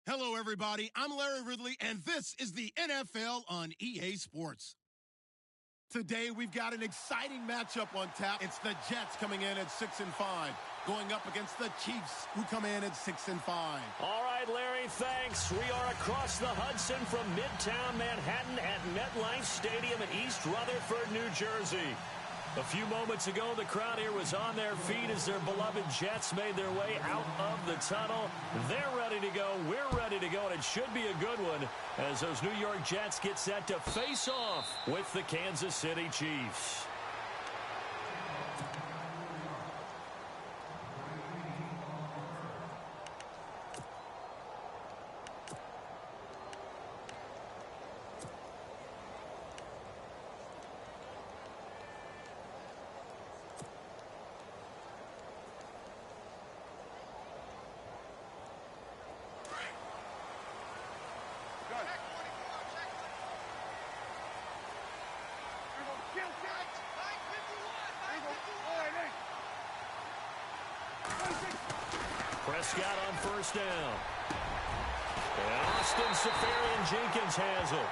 Hello, everybody. I'm Larry Ridley, and this is the NFL on EA Sports. Today, we've got an exciting matchup on tap. It's the Jets coming in at 6-5, going up against the Chiefs, who come in at 6-5. All right, Larry, thanks. We are across the Hudson from Midtown Manhattan at MetLife Stadium in East Rutherford, New Jersey. A few moments ago, the crowd here was on their feet as their beloved Jets made their way out of the tunnel. They're ready to go. We're ready to go, and it should be a good one as those New York Jets get set to face off with the Kansas City Chiefs. Prescott on first down. And Austin Seferian-Jenkins has it.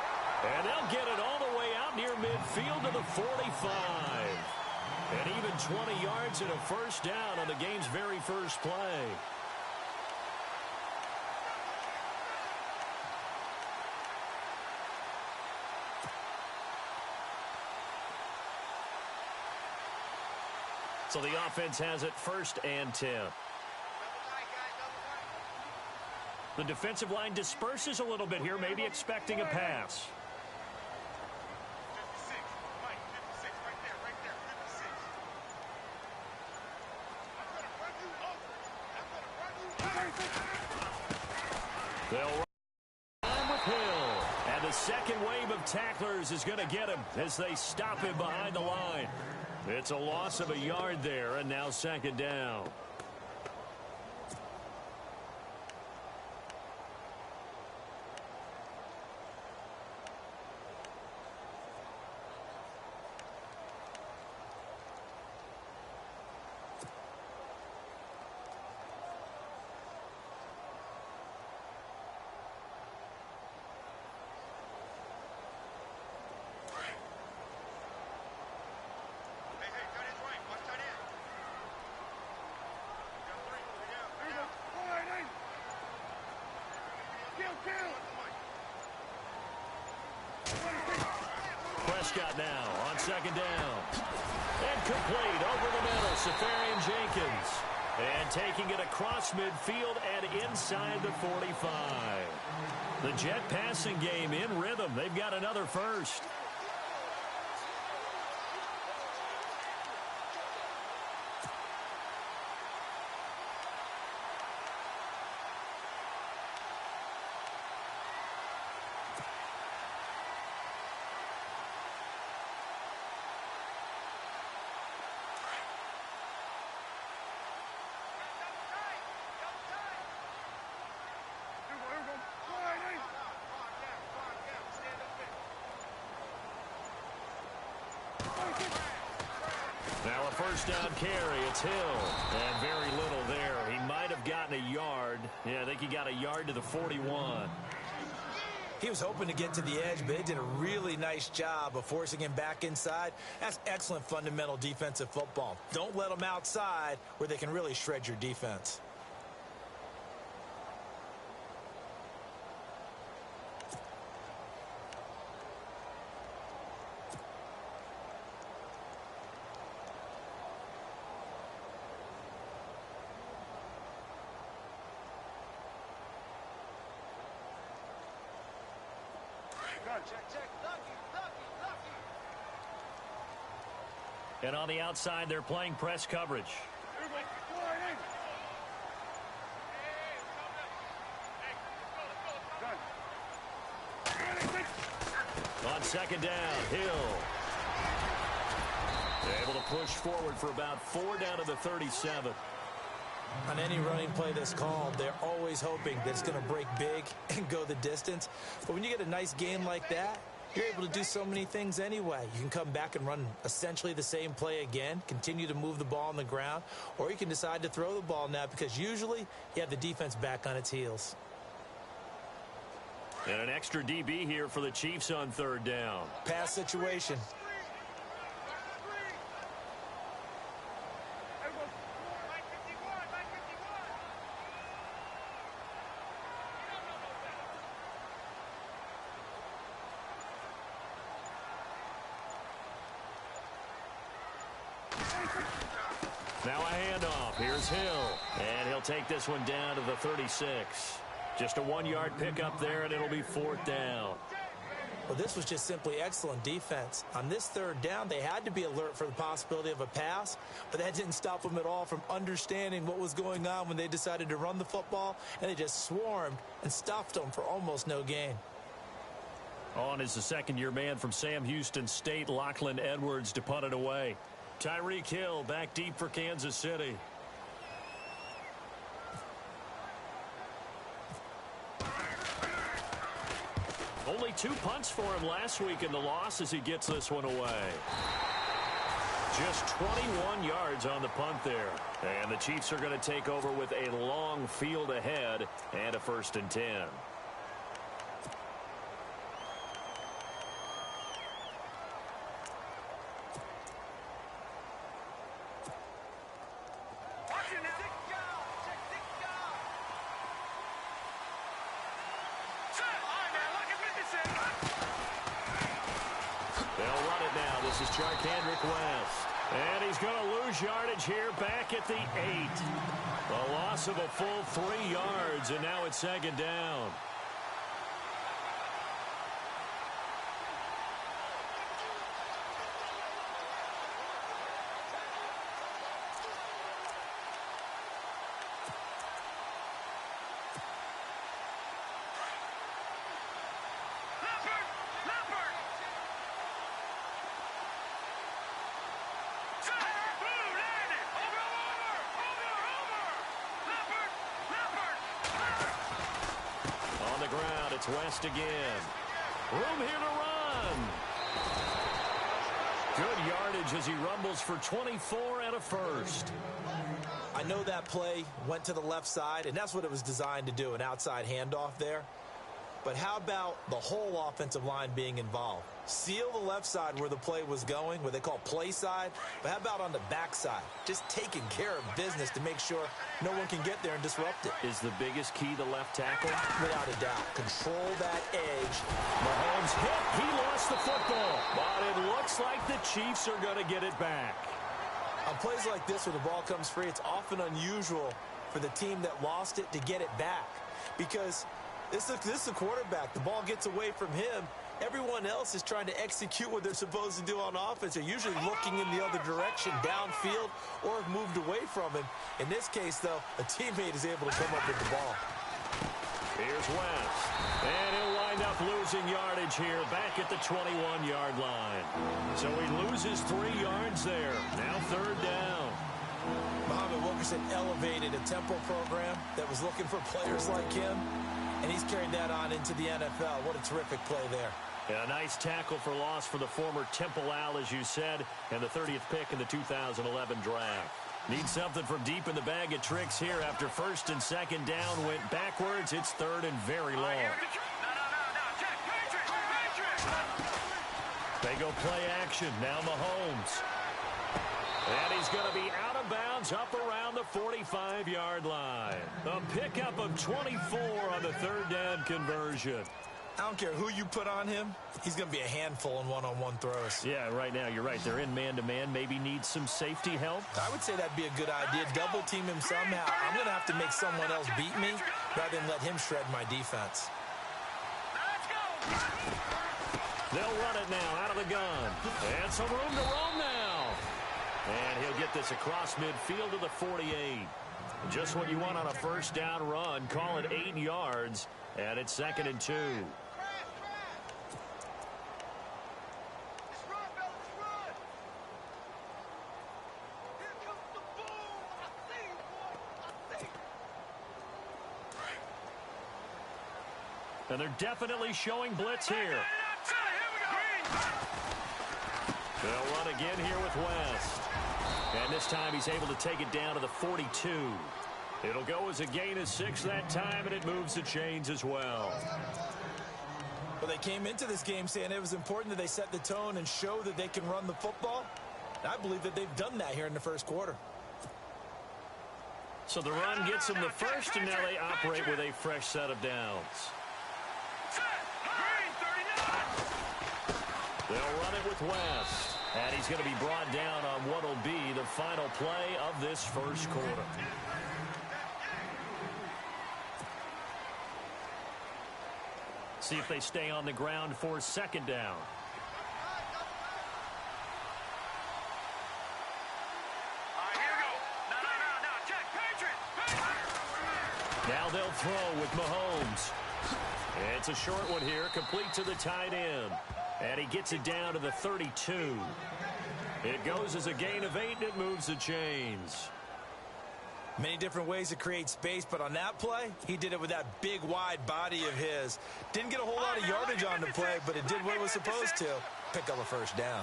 And they'll get it all the way out near midfield to the 45. And even 20 yards and a first down on the game's very first play. So the offense has it 1st and 10. The defensive line disperses a little bit here, maybe expecting a pass. They'll run with Hill. And the second wave of tacklers is going to get him as they stop him behind the line. It's a loss of a yard there, and now 2nd down. Prescott now on 2nd down. And complete over the middle, Seferian-Jenkins. And taking it across midfield and inside the 45. The Jet passing game in rhythm. They've got another first. Now a first down carry. It's Hill. And very little there. He might have gotten a yard. Yeah, I think he got a yard to the 41. He was hoping to get to the edge, but they did a really nice job of forcing him back inside. That's excellent fundamental defensive football. Don't let them outside where they can really shred your defense. And on the outside, they're playing press coverage. On 2nd down, Hill. They're able to push forward for about 4 down to the 37. On any running play that's called, they're always hoping that it's going to break big and go the distance. But when you get a nice game like that, you're able to do so many things anyway. You can come back and run essentially the same play again, continue to move the ball on the ground, or you can decide to throw the ball now because usually you have the defense back on its heels. And an extra DB here for the Chiefs on third down. Pass situation. Now a handoff. Here's Hill. And he'll take this one down to the 36. Just a 1-yard pickup there, and it'll be fourth down. Well, this was just simply excellent defense. On this third down, they had to be alert for the possibility of a pass, but that didn't stop them at all from understanding what was going on when they decided to run the football, and they just swarmed and stuffed them for almost no gain. On is the second-year man from Sam Houston State, Lachlan Edwards, to punt it away. Tyreek Hill back deep for Kansas City. Only 2 punts for him last week in the loss as he gets this one away. Just 21 yards on the punt there. And the Chiefs are going to take over with a long field ahead and a 1st and 10. This is Charkandrick West. And he's going to lose yardage here back at the 8. A loss of a full 3 yards, and now it's 2nd down. It's West again. Room here to run. Good yardage as he rumbles for 24 and a 1st. I know that play went to the left side, and that's what it was designed to do, an outside handoff there. But how about the whole offensive line being involved? Seal the left side where the play was going, what they call play side. But how about on the back side? Just taking care of business to make sure no one can get there and disrupt it. Is the biggest key the left tackle? Without a doubt. Control that edge. Mahomes hit. He lost the football. But it looks like the Chiefs are going to get it back. On plays like this where the ball comes free, it's often unusual for the team that lost it to get it back. Because this is the quarterback. The ball gets away from him. Everyone else is trying to execute what they're supposed to do on offense. They're usually looking in the other direction, downfield, or have moved away from him. In this case, though, a teammate is able to come up with the ball. Here's West. And he'll wind up losing yardage here back at the 21-yard line. So he loses 3 yards there. Now 3rd down. Muhammad Wilkerson elevated a tempo program that was looking for players like him, and he's carried that on into the NFL. What a terrific play there. And a nice tackle for loss for the former Temple Owl, as you said, and the 30th pick in the 2011 draft. Need something from deep in the bag of tricks here after 1st and 2nd down went backwards. It's 3rd and very long. They go play action. Now Mahomes. And he's going to be out of bounds up around the 45-yard line. A pickup of 24 on the 3rd down conversion. I don't care who you put on him. He's going to be a handful in one-on-one throws. Yeah, right now, you're right. They're in man-to-man. Maybe needs some safety help. I would say that'd be a good idea. Double team him somehow. I'm going to have to make someone else beat me rather than let him shred my defense. They'll run it now out of the gun. And some room to roam now. And he'll get this across midfield to the 48. Just what you want on a 1st down run. Call it 8 yards. And it's 2nd and 2. And they're definitely showing blitz here. They'll run again here with West. And this time he's able to take it down to the 42. It'll go as a gain of 6 that time, and it moves the chains as well. Well, they came into this game saying it was important that they set the tone and show that they can run the football. And I believe that they've done that here in the first quarter. So the run gets them the first, and now they operate with a fresh set of downs. They'll run it with West. And he's going to be brought down on what will be the final play of this first quarter. See if they stay on the ground for second down. Now they'll throw with Mahomes. It's a short one here, complete to the tight end. And he gets it down to the 32. It goes as a gain of 8, and it moves the chains. Many different ways to create space, but on that play, he did it with that big, wide body of his. Didn't get a whole lot of yardage on the play, but it did what it was supposed to. Pick up a first down.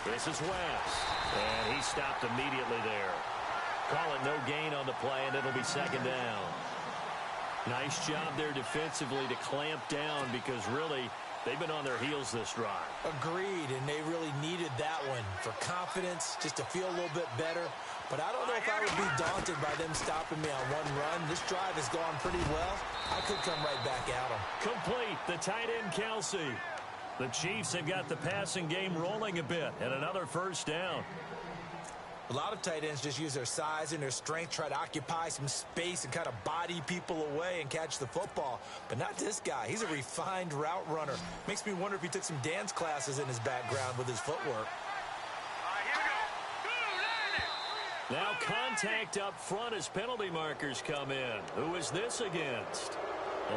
This is West. And he stopped immediately there. Call it no gain on the play, and it'll be second down. Nice job there defensively to clamp down because really they've been on their heels this drive. Agreed, and they really needed that one for confidence, just to feel a little bit better. But I don't know if I would be daunted by them stopping me on one run. This drive has gone pretty well. I could come right back at them. Complete, the tight end Kelsey. The Chiefs have got the passing game rolling a bit, and another first down. A lot of tight ends just use their size and their strength, try to occupy some space and kind of body people away and catch the football. But not this guy. He's a refined route runner. Makes me wonder if he took some dance classes in his background with his footwork. Now contact up front as penalty markers come in. Who is this against?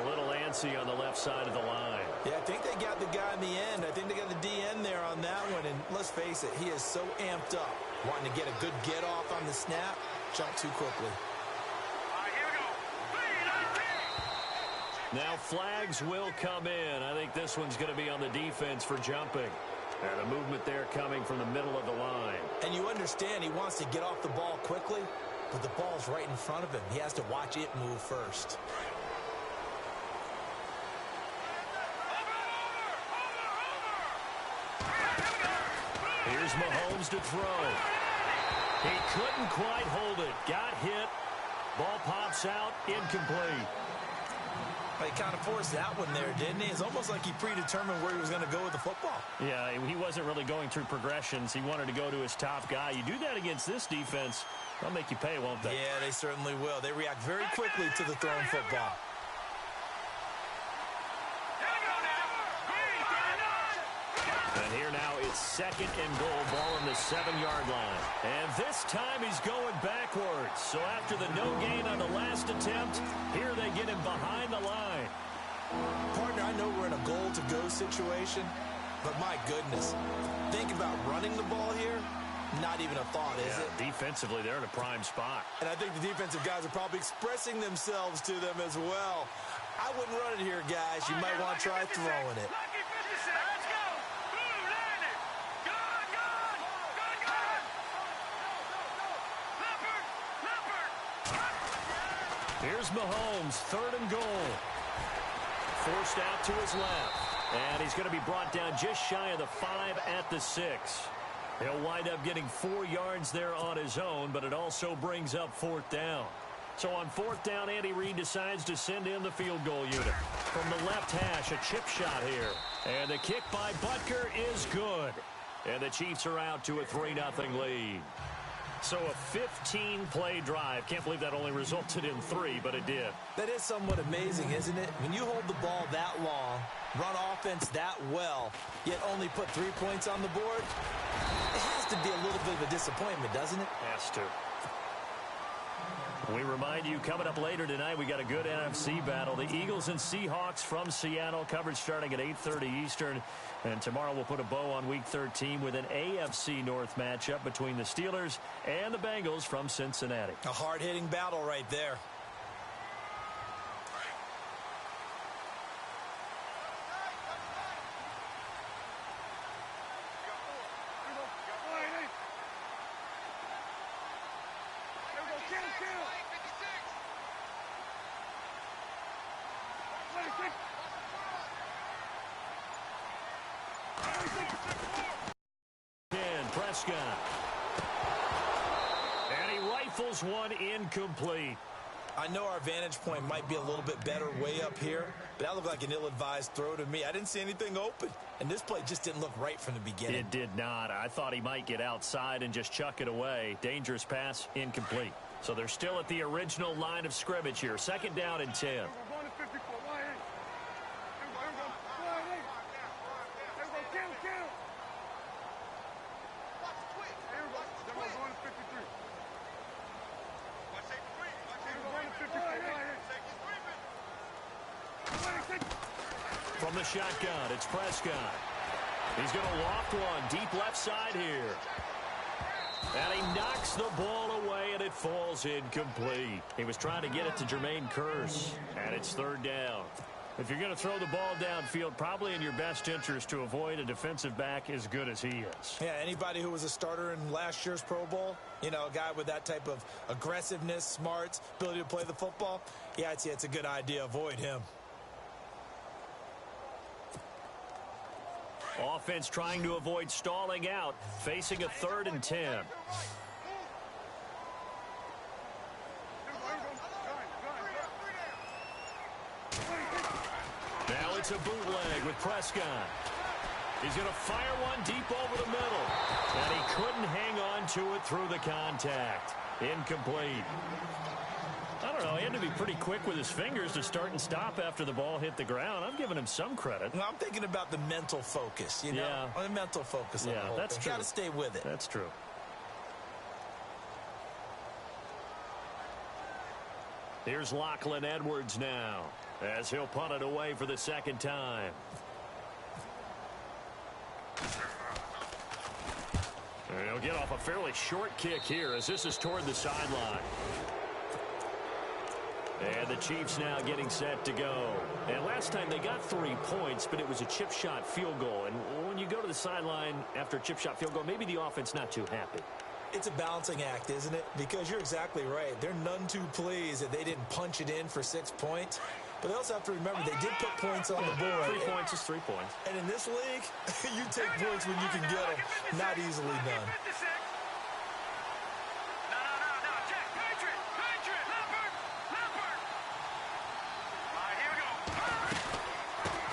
A little antsy on the left side of the line. Yeah, I think they got the guy in the end. I think they got the DN there on that one. And let's face it, he is so amped up, wanting to get a good get off on the snap, jump too quickly. Now flags will come in. I think this one's going to be on the defense for jumping. And a movement there coming from the middle of the line. And you understand he wants to get off the ball quickly, but the ball's right in front of him. He has to watch it move first. Here's Mahomes to throw. He couldn't quite hold it. Got hit. Ball pops out. Incomplete. He kind of forced that one there, didn't he? It's almost like he predetermined where he was going to go with the football. Yeah, he wasn't really going through progressions. He wanted to go to his top guy. You do that against this defense, they'll make you pay, won't they? Yeah, they certainly will. They react very quickly to the thrown football. And here now it's second and goal, ball on the 7-yard line. And this time he's going backwards. So after the no gain on the last attempt, here they get him behind the line. Partner, I know we're in a goal-to-go situation, but my goodness, think about running the ball here. Not even a thought, is it? Defensively, they're in a prime spot. And I think the defensive guys are probably expressing themselves to them as well. I wouldn't run it here, guys. You might want to try throwing it. Here's Mahomes, third and goal. Forced out to his left. And he's going to be brought down just shy of the 5 at the 6. He'll wind up getting 4 yards there on his own, but it also brings up fourth down. So on fourth down, Andy Reid decides to send in the field goal unit. From the left hash, a chip shot here. And the kick by Butker is good. And the Chiefs are out to a 3-0 lead. So a 15-play drive. Can't believe that only resulted in 3, but it did. That is somewhat amazing, isn't it? When you hold the ball that long, run offense that well, yet only put 3 points on the board, it has to be a little bit of a disappointment, doesn't it? Has to. We remind you, coming up later tonight, we got a good NFC battle. The Eagles and Seahawks from Seattle, coverage starting at 8:30 Eastern. And tomorrow we'll put a bow on Week 13 with an AFC North matchup between the Steelers and the Bengals from Cincinnati. A hard-hitting battle right there. Prescott. And he rifles one incomplete. I know our vantage point might be a little bit better way up here, but that looked like an ill-advised throw to me. I didn't see anything open, and this play just didn't look right from the beginning. It did not. I thought he might get outside and just chuck it away. Dangerous pass, incomplete. So they're still at the original line of scrimmage here. Second down and 10. From the shotgun, it's Prescott. He's going to loft one deep left side here. And he knocks the ball away, and it falls incomplete. He was trying to get it to Jermaine Kearse, and it's third down. If you're going to throw the ball downfield, probably in your best interest to avoid a defensive back as good as he is. Yeah, anybody who was a starter in last year's Pro Bowl, you know, a guy with that type of aggressiveness, smarts, ability to play the football, yeah, I'd say it's a good idea. Avoid him. Offense trying to avoid stalling out, facing a 3rd and 10. Now it's a bootleg with Prescott. He's going to fire one deep over the middle. And he couldn't hang on to it through the contact. Incomplete. I don't know. He had to be pretty quick with his fingers to start and stop after the ball hit the ground. I'm giving him some credit. Well, I'm thinking about the mental focus, you know? Yeah. The mental focus. Yeah, that's true. Got to stay with it. That's true. Here's Lachlan Edwards now as he'll punt it away for the second time. And he'll get off a fairly short kick here as this is toward the sideline. And the Chiefs now getting set to go. And last time they got 3 points, but it was a chip shot field goal. And when you go to the sideline after a chip shot field goal, maybe the offense not too happy. It's a balancing act, isn't it? Because you're exactly right. They're none too pleased that they didn't punch it in for 6 points. But they also have to remember they did put points on the board. 3 points is 3 points. And in this league, you take points when you can get them. Not easily done.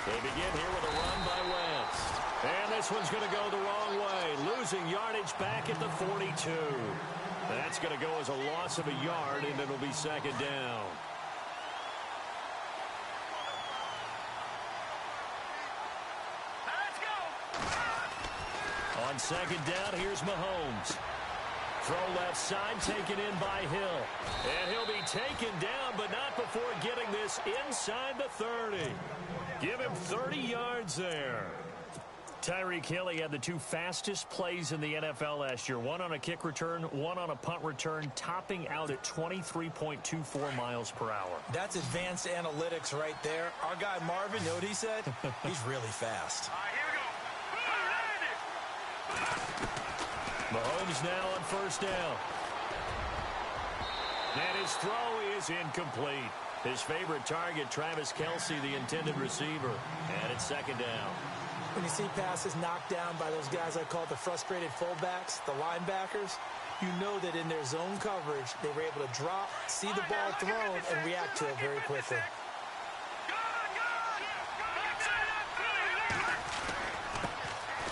They begin here with a run by Wentz. And this one's going to go the wrong way. Losing yardage back at the 42. That's going to go as a loss of a yard, and it'll be second down. Let's go. On second down, here's Mahomes. Throw left side, taken in by Hill. And he'll be taken down, but not before getting this inside the 30. Give him 30 yards there. Tyreek Hill, he had the 2 fastest plays in the NFL last year. One on a kick return, one on a punt return, topping out at 23.24 miles per hour. That's advanced analytics right there. Our guy Marvin, you know what he said? He's really fast. All right, here we go. Mahomes now on first down. And his throw is incomplete. His favorite target, Travis Kelce, the intended receiver. And it's second down. When you see passes knocked down by those guys I call the frustrated fullbacks, the linebackers, you know that in their zone coverage, they were able to drop, see the ball thrown, and react to it very quickly.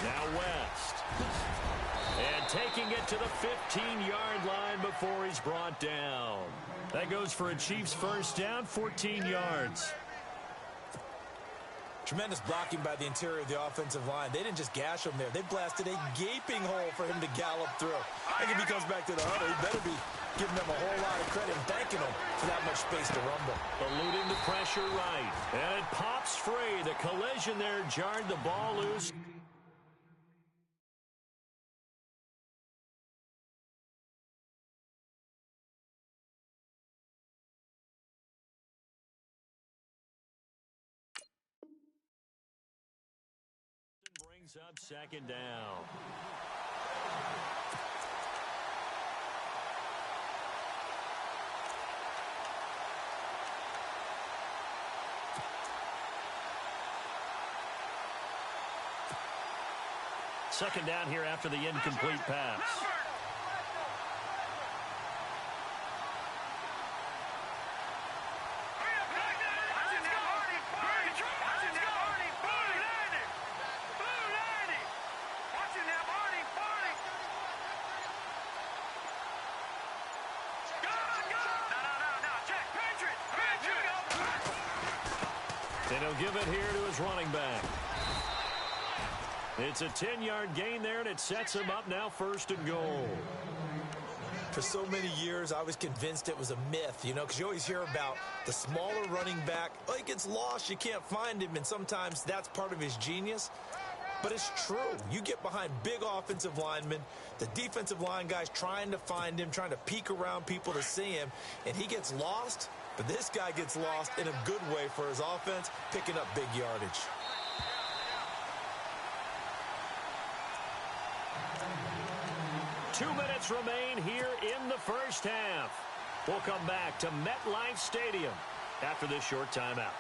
Now West. And taking it to the 15-yard line before he's brought down. That goes for a Chiefs first down, 14 yards. Tremendous blocking by the interior of the offensive line. They didn't just gash him there. They blasted a gaping hole for him to gallop through. I think if he comes back to the huddle, he better be giving them a whole lot of credit and thanking them for that much space to rumble. Eluding the pressure right. And it pops free. The collision there jarred the ball loose. Brings up second down. Second down here after the incomplete pass. And he'll give it here to his running back. It's a 10-yard gain there, and it sets him up now 1st and goal. For so many years, I was convinced it was a myth, you know, because you always hear about the smaller running back. Oh, he gets lost, you can't find him, and sometimes that's part of his genius. But it's true. You get behind big offensive linemen, the defensive line guys trying to find him, trying to peek around people to see him, and he gets lost. But this guy gets lost in a good way for his offense, picking up big yardage. Two minutes remain here in the first half. We'll come back to MetLife Stadium after this short timeout.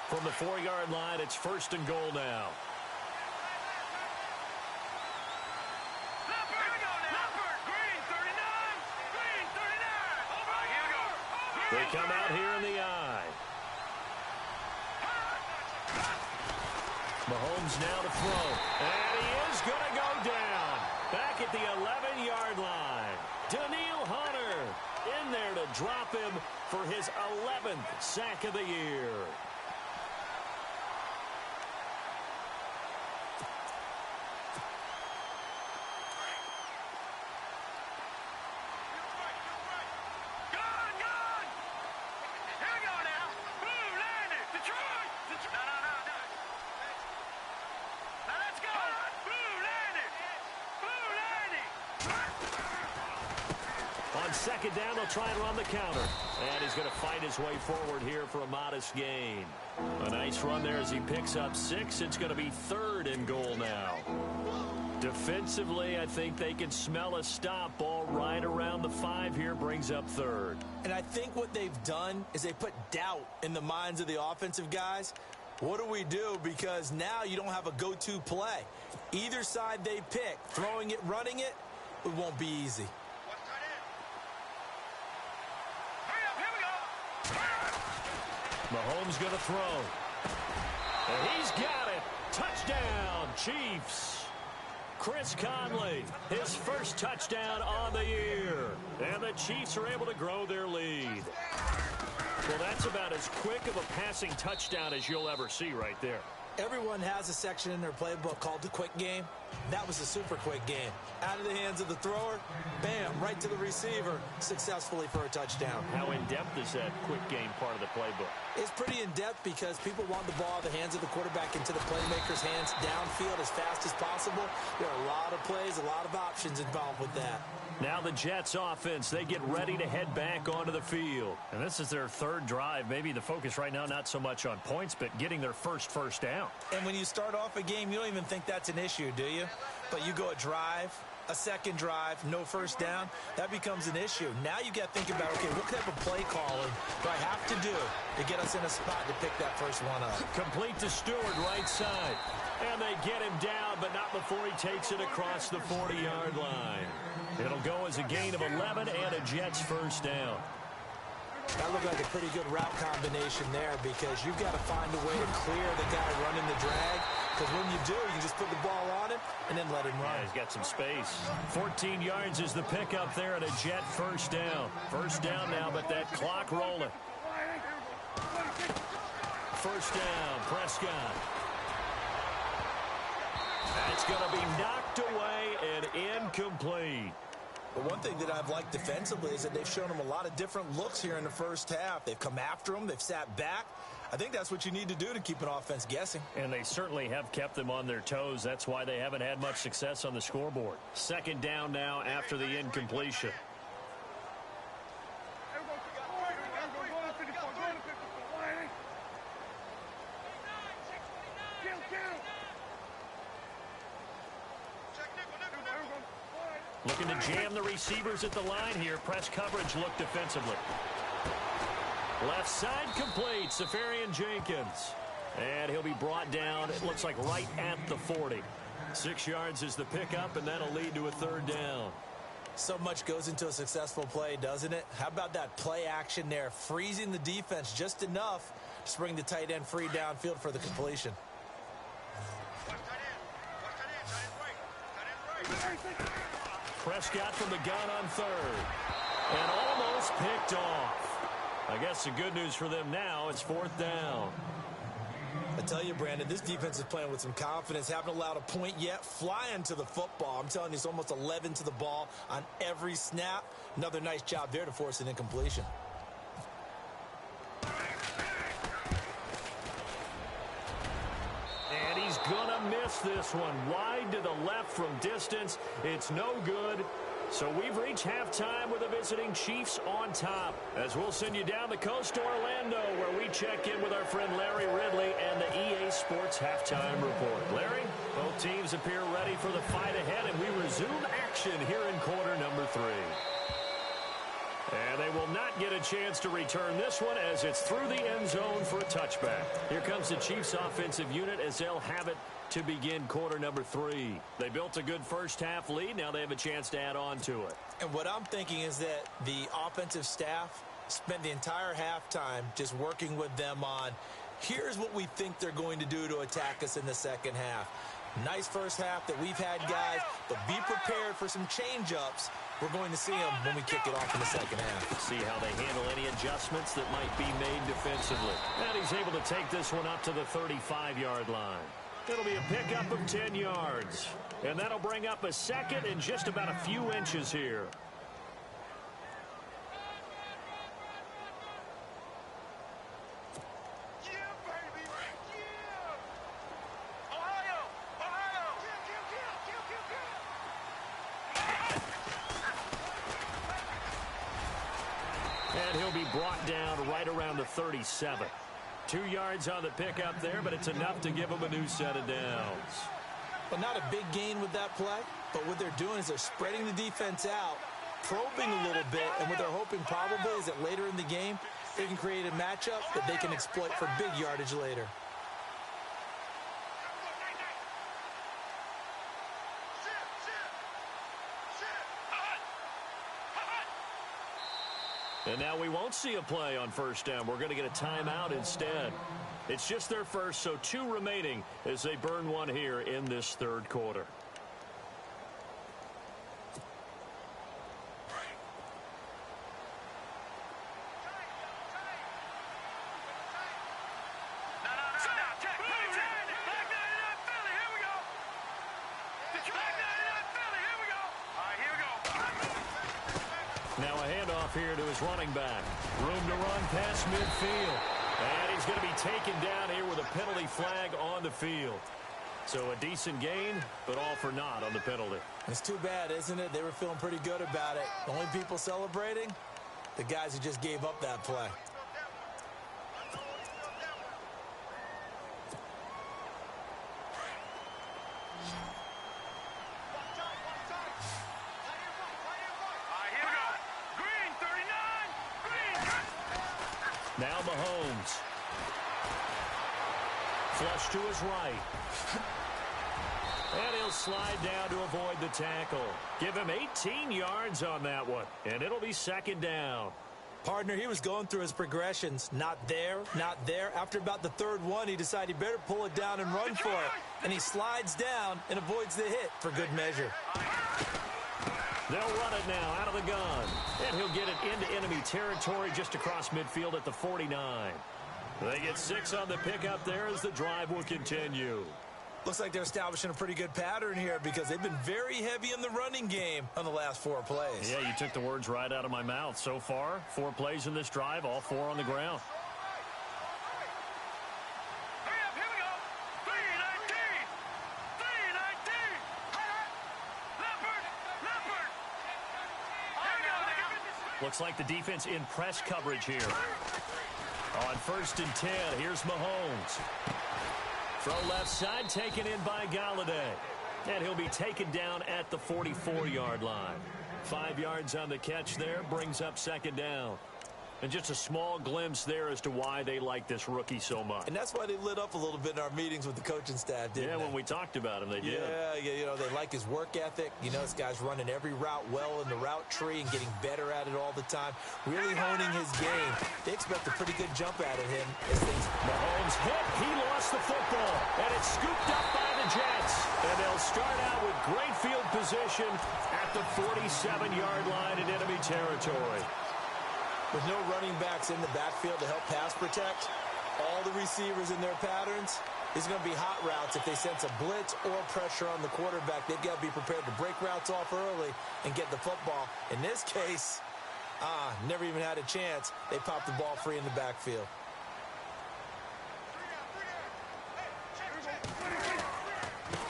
From the 4-yard line, it's 1st and goal now. They come out here in the I. Mahomes now to throw. And he is going to go down. Back at the 11-yard line. Daniil Hunter in there to drop him for his 11th sack of the year. On second down, they'll try and run the counter. And he's going to fight his way forward here for a modest gain. A nice run there as he picks up 6. It's going to be 3rd and goal now. Defensively, I think they can smell a stop. Ball right around the 5 here, brings up 3rd. And I think what they've done is they put doubt in the minds of the offensive guys. What do we do? Because now you don't have a go-to play. Either side they pick, throwing it, running it, it won't be easy. Mahomes going to throw. And he's got it. Touchdown, Chiefs. Chris Conley, his first touchdown on the year. And the Chiefs are able to grow their lead. Well, that's about as quick of a passing touchdown as you'll ever see right there. Everyone has a section in their playbook called the quick game. That was a super quick game. Out of the hands of the thrower, bam, right to the receiver, successfully for a touchdown. How in-depth is that quick game part of the playbook? It's pretty in-depth because people want the ball out of the hands of the quarterback into the playmaker's hands downfield as fast as possible. There are a lot of plays, a lot of options involved with that. Now the Jets offense, they get ready to head back onto the field. And this is their 3rd drive. Maybe the focus right now not so much on points, but getting their first down. And when you start off a game, you don't even think that's an issue, do you? But you go a drive, a second drive, no first down, that becomes an issue. Now you got to think about, okay, what type of play calling do I have to do to get us in a spot to pick that first one up? Complete to Stewart, right side. And they get him down, but not before he takes it across the 40-yard line. It'll go as a gain of 11 and a Jets first down. That looked like a pretty good route combination there because you've got to find a way to clear the guy running the drag. Because when you do, you just put the ball on him and then let him run. Yeah, he's got some space. 14 yards is the pickup there and a Jet first down. First down now, but that clock rolling. First down, Prescott. That's going to be knocked away and incomplete. But one thing that I've liked defensively is that they've shown them a lot of different looks here in the first half. They've come after them. They've sat back. I think that's what you need to do to keep an offense guessing. And they certainly have kept them on their toes. That's why they haven't had much success on the scoreboard. Second down now after the incompletion. Looking to jam the receivers at the line here. Press coverage look defensively. Left side complete. Safarian Jenkins. And he'll be brought down, it looks like right at the 40. 6 yards is the pickup, and that'll lead to a third down. So much goes into a successful play, doesn't it? How about that play action there, freezing the defense just enough to bring the tight end free downfield for the completion. Prescott from the gun on third. And almost picked off. I guess the good news for them now, it's fourth down. I tell you, Brandon, this defense is playing with some confidence. Haven't allowed a point yet. Flying to the football. I'm telling you, it's almost 11 to the ball on every snap. Another nice job there to force an incompletion. And he's going to miss this one. Wide to the left from distance. It's no good. So we've reached halftime with the visiting Chiefs on top. As we'll send you down the coast to Orlando, where we check in with our friend Larry Ridley and the EA Sports Halftime Report. Larry, both teams appear ready for the fight ahead, and we resume action here in quarter number 3. And they will not get a chance to return this one as it's through the end zone for a touchback. Here comes the Chiefs offensive unit as they'll have it to begin quarter number 3. They built a good first half lead. Now they have a chance to add on to it. And what I'm thinking is that the offensive staff spent the entire halftime just working with them on, here's what we think they're going to do to attack us in the second half. Nice first half that we've had, guys, but be prepared for some change-ups. We're going to see them when we kick it off in the second half. See how they handle any adjustments that might be made defensively. And he's able to take this one up to the 35-yard line. It'll be a pickup of 10 yards. And that'll bring up a second and just about a few inches here. And he'll be brought down right around the 37. 2 yards on the pickup there, but it's enough to give them a new set of downs. Well, not a big gain with that play, but what they're doing is they're spreading the defense out, probing a little bit, and what they're hoping probably is that later in the game, they can create a matchup that they can exploit for big yardage later. And now we won't see a play on first down. We're going to get a timeout instead. It's just their first, so 2 remaining as they burn one here in this third quarter. Now a handoff here to his running back. Room to run past midfield. And he's going to be taken down here with a penalty flag on the field. So a decent gain, but all for naught on the penalty. It's too bad, isn't it? They were feeling pretty good about it. The only people celebrating, the guys who just gave up that play. Now Mahomes. Flush to his right. And he'll slide down to avoid the tackle. Give him 18 yards on that one. And it'll be second down. Partner, he was going through his progressions. Not there, not there. After about the third one, he decided he better pull it down and run for it. And he slides down and avoids the hit for good measure. They'll run it now out of the gun. And he'll get it into enemy territory just across midfield at the 49. They get 6 on the pickup there as the drive will continue. Looks like they're establishing a pretty good pattern here because they've been very heavy in the running game on the last 4 plays. Yeah, you took the words right out of my mouth. So far, 4 plays in this drive, all 4 on the ground. Looks like the defense in press coverage here. On 1st and 10, here's Mahomes. Throw left side, taken in by Galladay. And he'll be taken down at the 44-yard line. 5 yards on the catch there, brings up second down. And just a small glimpse there as to why they like this rookie so much. And that's why they lit up a little bit in our meetings with the coaching staff, didn't they? Yeah, when we talked about him, they did. Yeah, you know, they like his work ethic. You know, this guy's running every route well in the route tree and getting better at it all the time, really honing his game. They expect a pretty good jump out of him as things... Mahomes hit. He lost the football, and it's scooped up by the Jets. And they'll start out with great field position at the 47-yard line in enemy territory. With no running backs in the backfield to help pass protect, all the receivers in their patterns, these are going to be hot routes. If they sense a blitz or pressure on the quarterback, they've got to be prepared to break routes off early and get the football. In this case, never even had a chance. They popped the ball free in the backfield.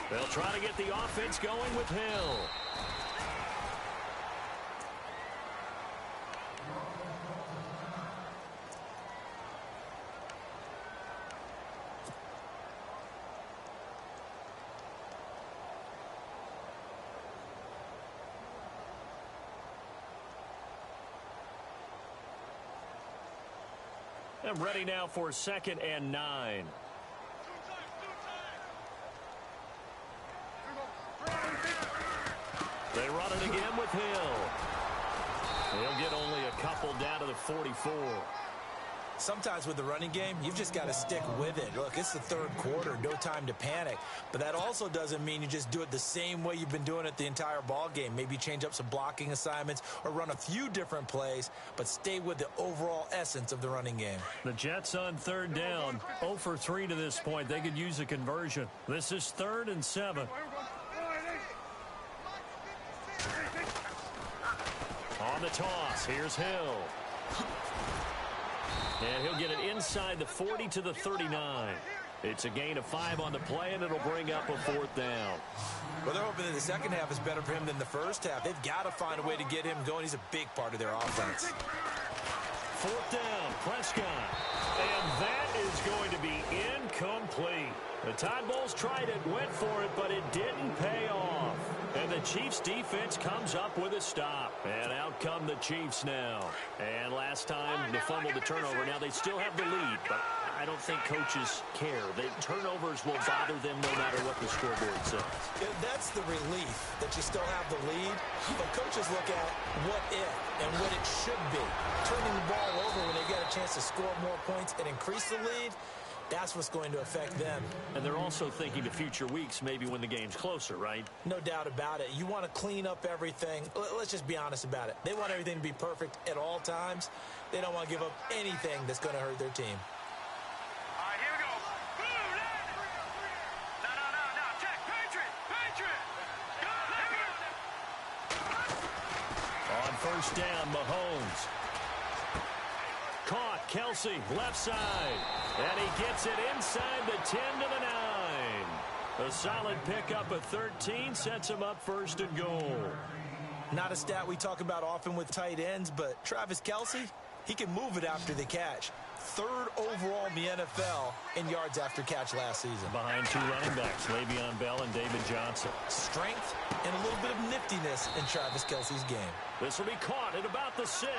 They'll try to get the offense going with Hill. I'm ready now for 2nd and 9. They run it again with Hill. He'll get only a couple down to the 44. Sometimes with the running game, you've just got to stick with it. Look, it's the third quarter, no time to panic. But that also doesn't mean you just do it the same way you've been doing it the entire ball game. Maybe change up some blocking assignments or run a few different plays, but stay with the overall essence of the running game. The Jets on 3rd down, 0 for 3 to this point. They could use a conversion. This is 3rd and 7. On the toss, here's Hill. And he'll get it inside the 40 to the 39. It's a gain of 5 on the play, and it'll bring up a 4th down. Well, they're hoping that the second half is better for him than the first half. They've got to find a way to get him going. He's a big part of their offense. 4th down, Prescott. And that is going to be incomplete. The Tide Bulls tried it, went for it, but it didn't pay off. And the Chiefs defense comes up with a stop. And out come the Chiefs now. And last time, the fumble, the turnover. Now they still have the lead, but I don't think coaches care. The turnovers will bother them no matter what the scoreboard says. Yeah, that's the relief that you still have the lead. But coaches look at what if and what it should be. Turning the ball over when they get a chance to score more points and increase the lead, that's what's going to affect them. And they're also thinking to future weeks, maybe when the game's closer, right? No doubt about it. You want to clean up everything. Let's just be honest about it. They want everything to be perfect at all times. They don't want to give up anything that's going to hurt their team. All right, here we go. No. Check. Patriot. Go. On 1st down, Mahomes. Caught, Kelsey, left side. And he gets it inside the 10 to the 9. A solid pickup of 13 sets him up 1st and goal. Not a stat we talk about often with tight ends, but Travis Kelsey, he can move it after the catch. 3rd overall in the NFL in yards after catch last season. Behind 2 running backs, Le'Veon Bell and David Johnson. Strength and a little bit of niftiness in Travis Kelsey's game. This will be caught at about the 6.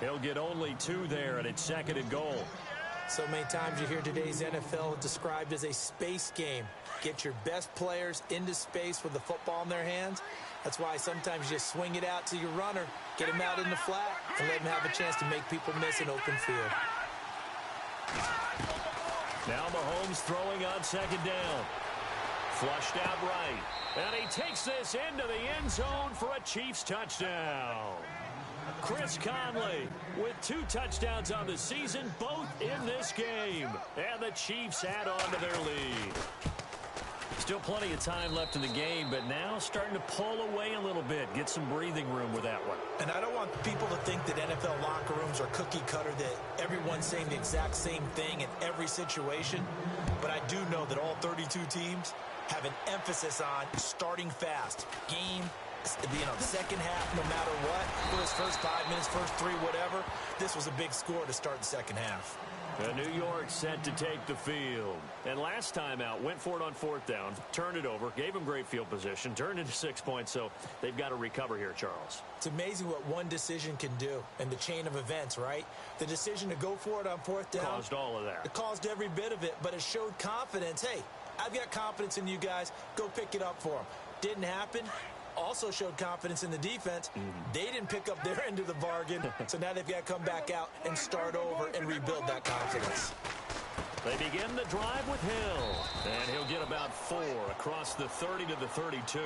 He'll get only 2 there, and it's 2nd and goal. So many times you hear today's NFL described as a space game. Get your best players into space with the football in their hands. That's why sometimes you just swing it out to your runner, get him out in the flat, and let him have a chance to make people miss an open field. Now Mahomes throwing on 2nd down. Flushed out right. And he takes this into the end zone for a Chiefs touchdown. Chris Conley with 2 touchdowns on the season, both in this game. And the Chiefs add on to their lead. Still plenty of time left in the game, but now starting to pull away a little bit. Get some breathing room with that one. And I don't want people to think that NFL locker rooms are cookie cutter, that everyone's saying the exact same thing in every situation. But I do know that all 32 teams have an emphasis on starting fast, game Second half, no matter what, for his first 5 minutes, first 3, whatever, this was a big score to start the second half. New York set to take the field. And last time out, went for it on 4th down, turned it over, gave him great field position, turned into 6 points, so they've got to recover here, Charles. It's amazing what one decision can do in the chain of events, right? The decision to go for it on 4th down. Caused all of that. It caused every bit of it, but it showed confidence. Hey, I've got confidence in you guys. Go pick it up for them. Didn't happen. Also showed confidence in the defense. They didn't pick up their end of the bargain, so now they've got to come back out and start over and rebuild that confidence. They begin the drive with Hill, and he'll get about 4 across the 30 to the 32.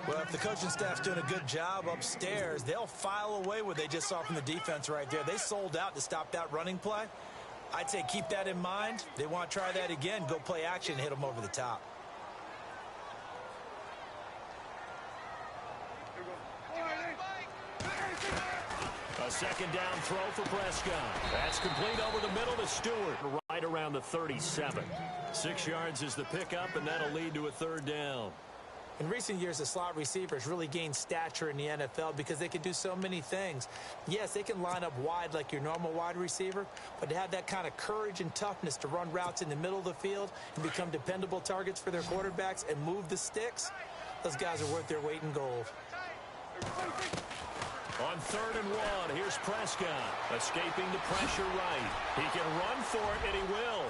Well, if the coaching staff's doing a good job upstairs, they'll file away what they just saw from the defense right there. They sold out to stop that running play. I'd say keep that in mind. They want to try that again, go play action, and hit them over the top. A second down throw for Prescott. That's complete over the middle to Stewart, right around the 37. 6 yards is the pickup, and that'll lead to a 3rd down. In recent years, the slot receivers really gained stature in the NFL because they can do so many things. Yes, they can line up wide like your normal wide receiver, but to have that kind of courage and toughness to run routes in the middle of the field and become dependable targets for their quarterbacks and move the sticks, those guys are worth their weight in gold. On 3rd and 1, here's Prescott, escaping the pressure right. He can run for it, and he will.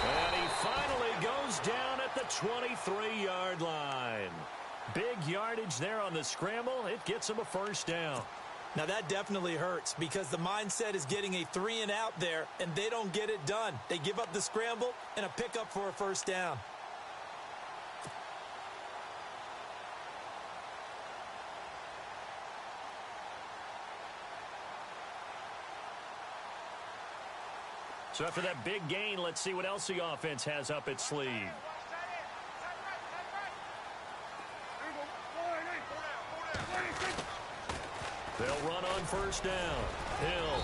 And he finally goes down at the 23-yard line. Big yardage there on the scramble. It gets him a 1st down. Now, that definitely hurts because the mindset is getting a 3-and-out there, and they don't get it done. They give up the scramble and a pickup for a 1st down. So after that big gain, let's see what else the offense has up its sleeve. They'll run on 1st down. Hill.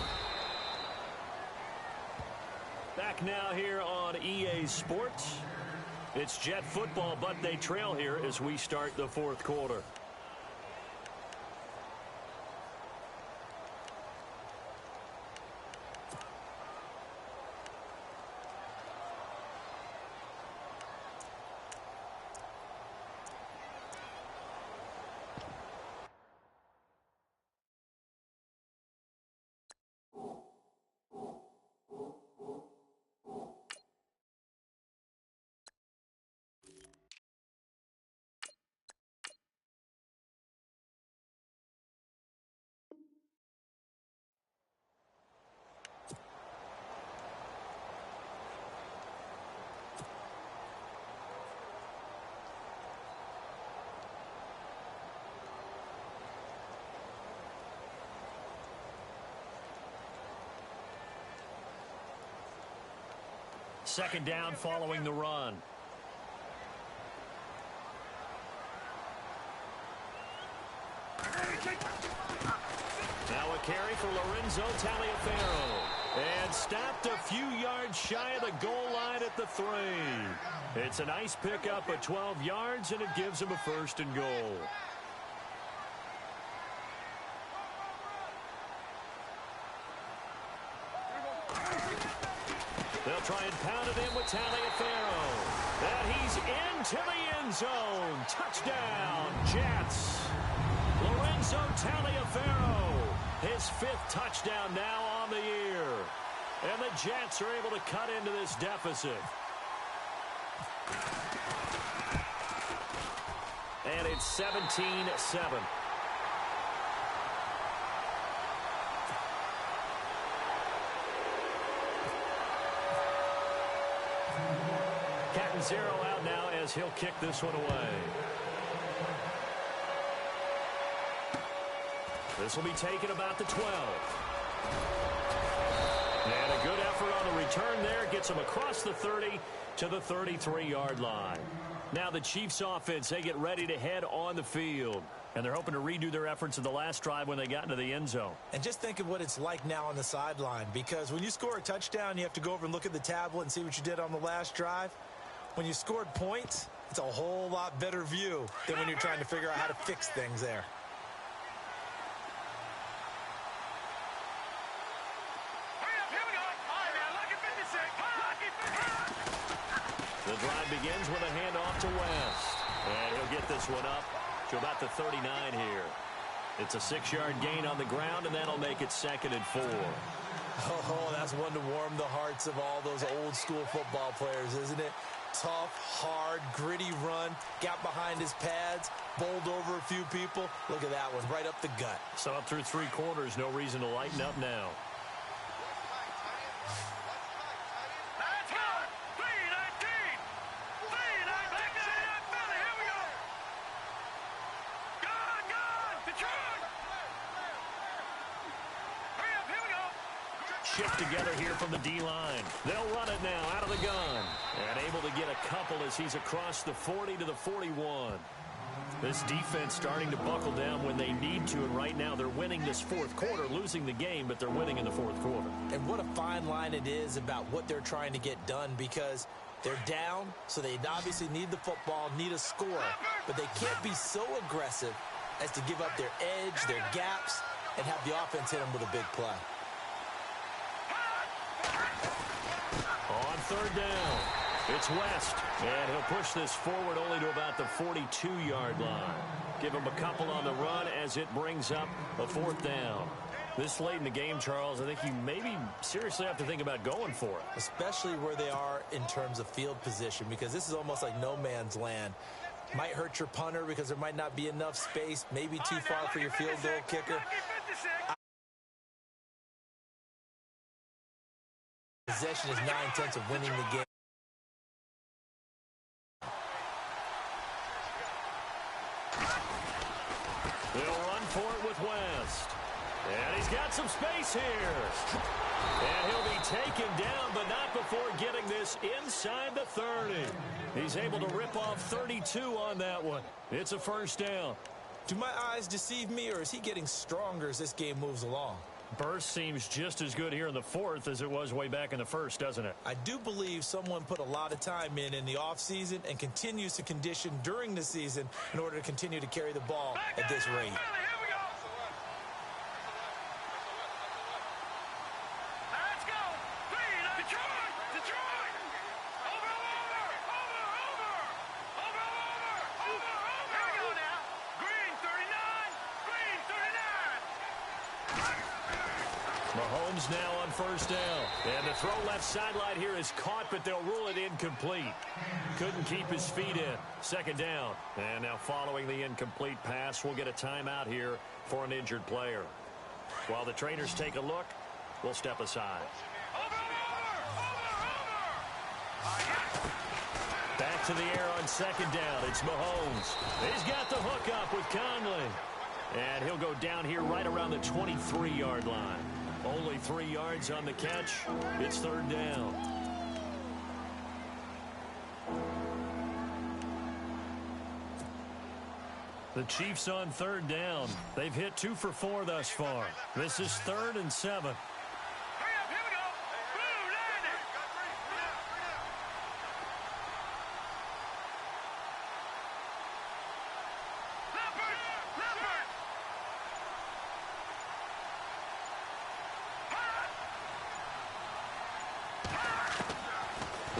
Back now here on EA Sports. It's Jet football, but they trail here as we start the 4th quarter. Second down following the run. Now a carry for Lorenzo Taliaferro. And stopped a few yards shy of the goal line at the 3. It's a nice pickup of 12 yards, and it gives him a 1st and goal. They'll try and pound it in with Taliaferro. And he's into the end zone. Touchdown, Jets. Lorenzo Taliaferro, his 5th touchdown now on the year. And the Jets are able to cut into this deficit. And it's 17-7. Cat and 0 out now as he'll kick this one away. This will be taken about the 12. And a good effort on the return there. Gets him across the 30 to the 33-yard line. Now the Chiefs offense, they get ready to head on the field. And they're hoping to redo their efforts in the last drive when they got into the end zone. And just think of what it's like now on the sideline. Because when you score a touchdown, you have to go over and look at the tablet and see what you did on the last drive. When you scored points, It's a whole lot better view than when you're trying to figure out how to fix things there. The drive begins with a handoff to West. And he'll get this one up to about the 39 here. It's a 6-yard gain on the ground, and that'll make it 2nd and 4. Oh, that's one to warm the hearts of all those old-school football players, isn't it? Tough, hard, gritty run, got behind his pads, bowled over a few people. Look at that one, right up the gut. So up through 3 quarters, no reason to lighten up now. Shift together here from the D-line. They'll run it now out of the gun. And able to get a couple as he's across the 40 to the 41. This defense starting to buckle down when they need to, and right now they're winning this 4th quarter, losing the game, but they're winning in the 4th quarter. And what a fine line it is about what they're trying to get done, because they're down, so they obviously need the football, need a score, but they can't be so aggressive as to give up their edge, their gaps, and have the offense hit them with a big play. On 3rd down, it's West, and he'll push this forward only to about the 42-yard line. Give him a couple on the run as it brings up a 4th down. This late in the game, Charles, I think you maybe seriously have to think about going for it. Especially where they are in terms of field position, because this is almost like no man's land. Might hurt your punter because there might not be enough space, maybe too far for your field goal kicker. Possession is 9/10 of winning the game. They'll run for it with West. And he's got some space here. And he'll be taken down, but not before getting this inside the 30. He's able to rip off 32 on that one. It's a 1st down. Do my eyes deceive me, or is he getting stronger as this game moves along? Burst seems just as good here in the 4th as it was way back in the 1st, doesn't it? I do believe someone put a lot of time in the offseason and continues to condition during the season in order to continue to carry the ball at this rate. Mahomes now on 1st down. And the throw left sideline here is caught, but they'll rule it incomplete. Couldn't keep his feet in. 2nd down. And now following the incomplete pass, we'll get a timeout here for an injured player. While the trainers take a look, we'll step aside. Back to the air on 2nd down. It's Mahomes. He's got the hook up with Conley. And he'll go down here right around the 23-yard line. Only 3 yards on the catch. It's 3rd down. The Chiefs on 3rd down. They've hit 2 for 4 thus far. This is 3rd and 7.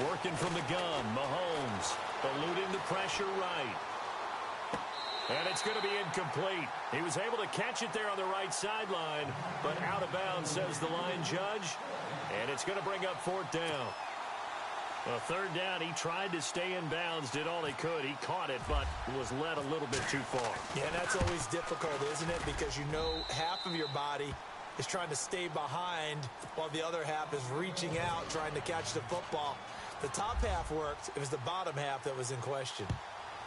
Working from the gun, Mahomes eluding the pressure right. And it's going to be incomplete. He was able to catch it there on the right sideline, but out of bounds, says the line judge. And it's going to bring up 4th down. A 3rd down, he tried to stay in bounds, did all he could. He caught it, but was led a little bit too far. Yeah, that's always difficult, isn't it? Because you know half of your body is trying to stay behind while the other half is reaching out, trying to catch the football. The top half worked. It was the bottom half that was in question.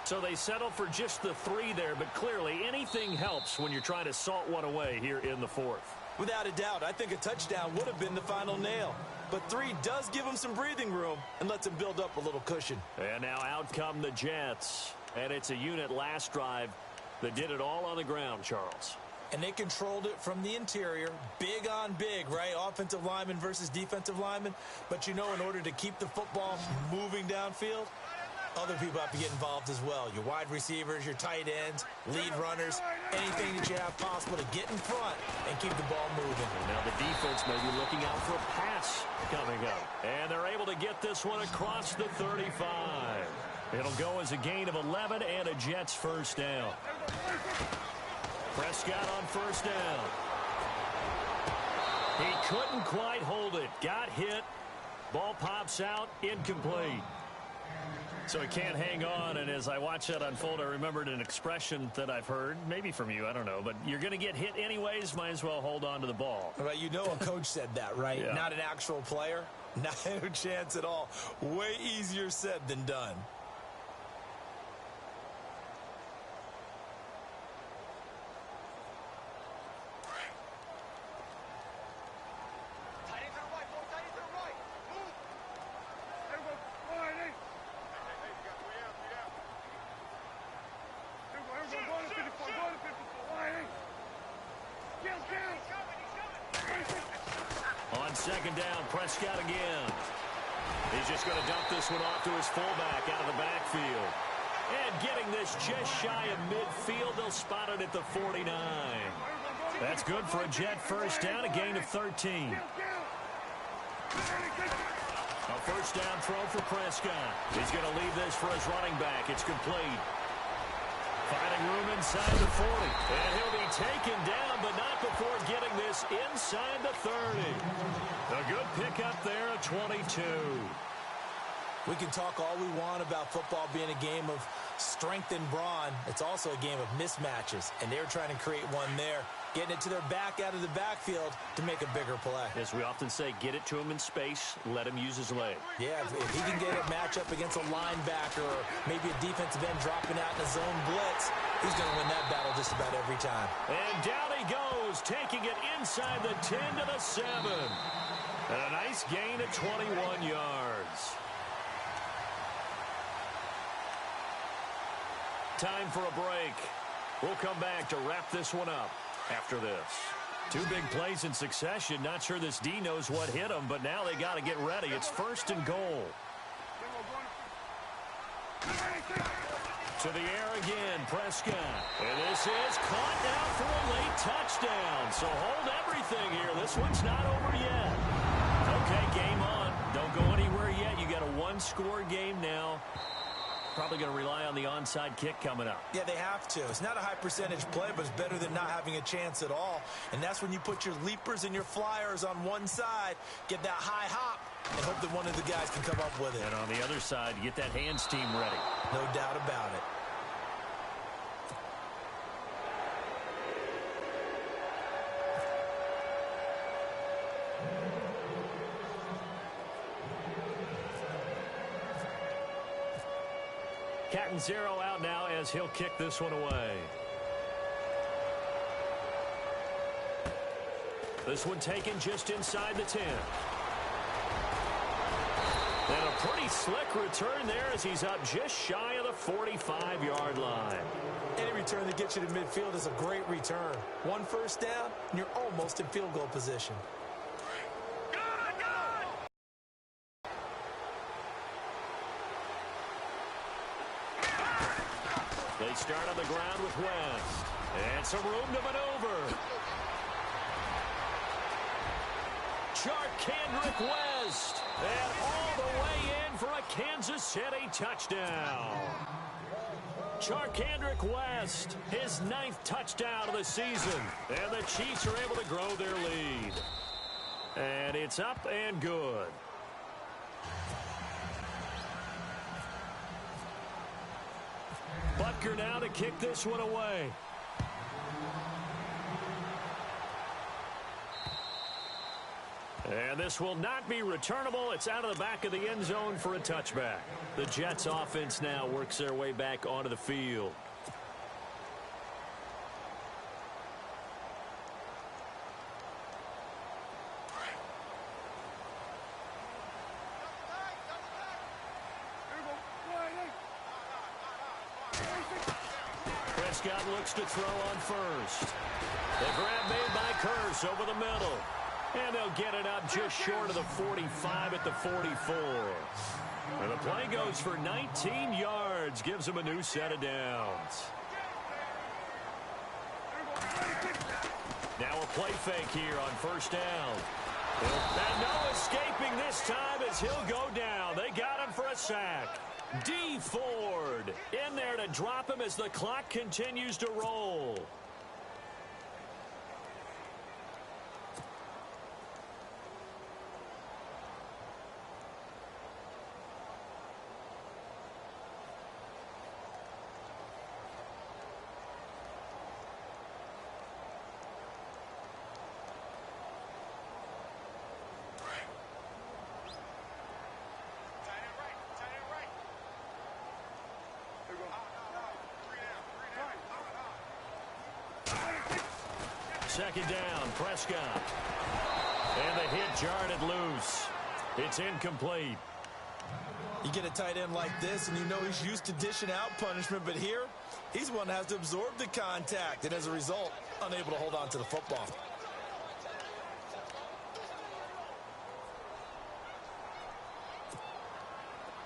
So they settle for just the 3 there, but clearly anything helps when you're trying to salt one away here in the 4th. Without a doubt, I think a touchdown would have been the final nail. But 3 does give them some breathing room and lets them build up a little cushion. And now out come the Jets. And it's a unit last drive that did it all on the ground, Charles. And they controlled it from the interior. Big on big, right? Offensive lineman versus defensive lineman. But you know, in order to keep the football moving downfield, Other people have to get involved as well. Your wide receivers, your tight ends, lead runners, anything that you have possible to get in front and keep the ball moving. And now the defense may be looking out for a pass coming up. And they're able to get this one across the 35. It'll go as a gain of 11 and a Jets first down. Prescott on first down. He couldn't quite hold it. Got hit. Ball pops out. Incomplete. So he can't hang on, and as I watch that unfold, I remembered an expression that I've heard, maybe from you, I don't know, but you're going to get hit anyways, might as well hold on to the ball. Right, you know a coach said that, right? Yeah. Not an actual player? Not a chance at all. Way easier said than done. On second down, Prescott again. He's just going to dump this one off to his fullback out of the backfield. And getting this just shy of midfield, they'll spot it at the 49. That's good for a Jet first down, a gain of 13. A first down throw for Prescott. He's going to leave this for his running back. It's complete. Finding room inside the 40. And he'll be taken down, but not before getting this inside the 30. A good pickup there at 22. We can talk all we want about football being a game of strength and brawn. It's also a game of mismatches, and they're trying to create one there, getting it to their back out of the backfield to make a bigger play. As we often say, get it to him in space, let him use his leg. Yeah, if he can get a matchup against a linebacker or maybe a defensive end dropping out in a zone blitz, he's going to win that battle just about every time. And down he goes, taking it inside the 10 to the 7. And a nice gain of 21 yards. Time for a break. We'll come back to wrap this one up after this. Two big plays in succession. Not sure this D knows what hit him, but now they got to get ready. It's first and goal. To the air again, Prescott. And this is caught now for a late touchdown. So hold everything here. This one's not over yet. Okay, game on. Don't go anywhere yet. You got a one-score game now. Probably going to rely on the onside kick coming up. Yeah, they have to. It's not a high percentage play, but it's better than not having a chance at all. And that's when you put your leapers and your flyers on one side, get that high hop, and hope that one of the guys can come up with it. And on the other side, get that hands team ready. No doubt about it. Captain Zero out now as he'll kick this one away. This one taken just inside the 10. And a pretty slick return there as he's up just shy of the 45-yard line. Any return that gets you to midfield is a great return. One first down, and you're almost in field goal position. They start on the ground with West. And some room to maneuver. Kendrick West. And all the way in for a Kansas City touchdown. Kendrick West, his 9th touchdown of the season. And the Chiefs are able to grow their lead. And it's up and good. Butker now to kick this one away. And this will not be returnable. It's out of the back of the end zone for a touchback. The Jets offense now works their way back onto the field. Prescott looks to throw on first. The grab made by Curse over the middle. And they'll get it up just short of the 45 at the 44. And the play goes for 19 yards. Gives them a new set of downs. Now a play fake here on first down. And no escaping this time as he'll go down. They got him for a sack. D. Ford in there to drop him as the clock continues to roll. Second down, Prescott. And the hit jarred it loose. It's incomplete. You get a tight end like this, and you know he's used to dishing out punishment, but here, he's one that has to absorb the contact, and as a result, unable to hold on to the football.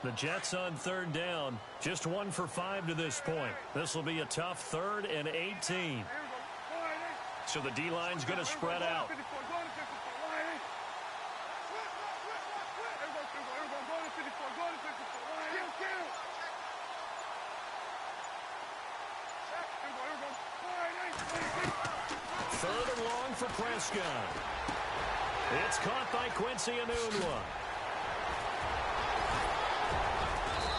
The Jets on third down, just 1 for 5 to this point. This will be a tough 3rd and 18. So the D-line's going to spread out. Third and long for Prescott. It's caught by Quincy Enunwa.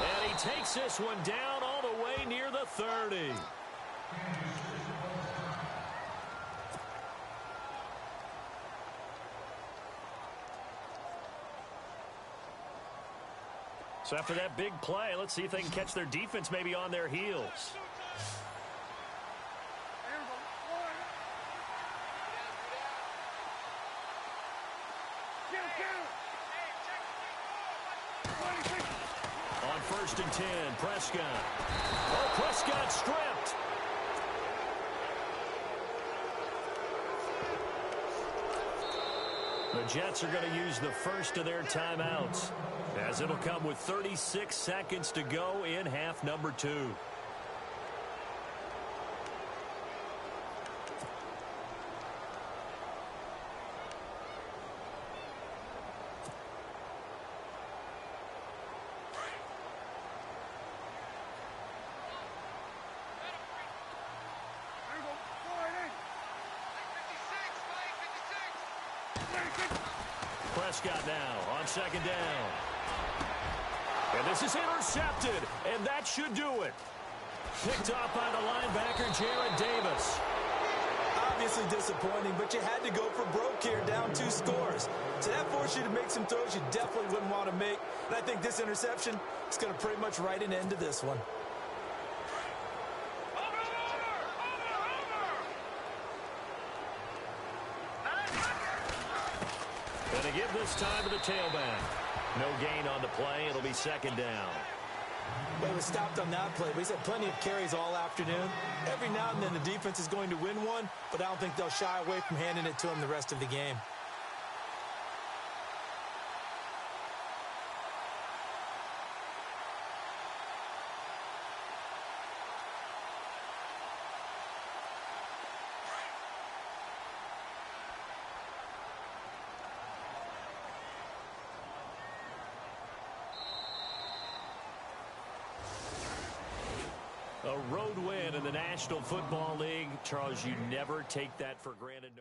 And he takes this one down all the way near the 30. So after that big play, let's see if they can catch their defense maybe on their heels. On 1st and 10, Prescott. Oh, Prescott stripped. The Jets are going to use the first of their timeouts, as it'll come with 36 seconds to go in half number 2. Prescott now on second down. And this is intercepted, and that should do it. Picked off by the linebacker, Jared Davis. Obviously disappointing, but you had to go for broke here, down 2 scores. So that forced you to make some throws you definitely wouldn't want to make. And I think this interception is going to pretty much write an end to this one. And to give this time to the tailback. No gain on the play. It'll be second down. Well, he was stopped on that play, but he's had plenty of carries all afternoon. Every now and then the defense is going to win one, but I don't think they'll shy away from handing it to him the rest of the game. A road win in the National Football League. Charles, you never take that for granted.